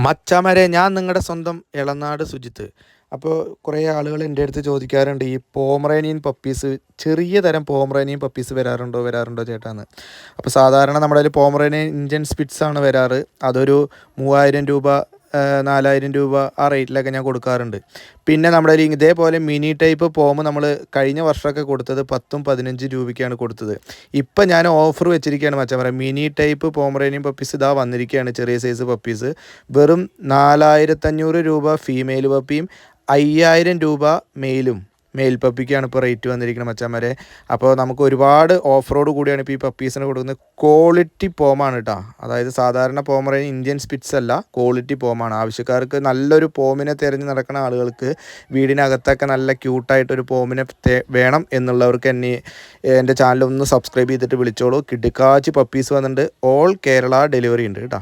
മച്ചാമാരെ, ഞാൻ നിങ്ങളുടെ സ്വന്തം എളനാട് സുജിത്ത്. അപ്പോൾ കുറേ ആളുകൾ എൻ്റെ അടുത്ത് ചോദിക്കാറുണ്ട്, ഈ പോമറേനിയൻ പപ്പീസ്, ചെറിയ തരം പോമറേനിയൻ പപ്പീസ് വരാറുണ്ടോ ചേട്ടാന്ന്. അപ്പോൾ സാധാരണ നമ്മുടെ കയ്യിൽ പോമറേനിയൻ ഇന്ത്യൻ സ്പിറ്റ്സ് ആണ് വരാറ്. അതൊരു 3000 രൂപ, 4000 രൂപ ആ റേറ്റിലൊക്കെ ഞാൻ കൊടുക്കാറുണ്ട്. പിന്നെ നമ്മുടെ കയ്യിൽ ഇതേപോലെ മിനി ടൈപ്പ് പോമ് നമ്മൾ കഴിഞ്ഞ വർഷമൊക്കെ കൊടുത്തത് 10-15 രൂപയ്ക്കാണ് കൊടുത്തത്. ഇപ്പം ഞാൻ ഓഫർ വെച്ചിരിക്കുകയാണ് മച്ചാമാരെ. മിനി ടൈപ്പ് പോമറേനിയൻ പപ്പീസ് ഇതാ വന്നിരിക്കുകയാണ്, ചെറിയ സൈസ് പപ്പീസ്. വെറും 4500 രൂപ ഫീമെയിൽ പപ്പിയും 5000 രൂപ മെയിൽ പപ്പിക്കാണ് ഇപ്പോൾ റേറ്റ് വന്നിരിക്കുന്നത് മച്ചാന്മാരെ. അപ്പോൾ നമുക്ക് ഒരുപാട് ഓഫറോട് കൂടിയാണ് ഇപ്പോൾ ഈ പപ്പീസിന് കൊടുക്കുന്നത്. ക്വാളിറ്റി പോമാണ് കേട്ടോ. അതായത് സാധാരണ പോമറേനിയൻ ഇന്ത്യൻ സ്പിറ്റ്സ് അല്ല, ക്വാളിറ്റി പോമാണ്. ആവശ്യക്കാർക്ക് നല്ലൊരു പോമിനെ തിരഞ്ഞ് നടക്കുന്ന ആളുകൾക്ക്, വീടിനകത്തൊക്കെ നല്ല ക്യൂട്ടായിട്ടൊരു പോമിനെ വേണം എന്നുള്ളവർക്ക് എൻ്റെ ചാനൽ ഒന്ന് സബ്സ്ക്രൈബ് ചെയ്തിട്ട് വിളിച്ചോളൂ. കിടുക്കാച്ചി പപ്പീസ് വന്നിട്ടുണ്ട്. ഓൾ കേരള ഡെലിവറി ഉണ്ട് കേട്ടോ.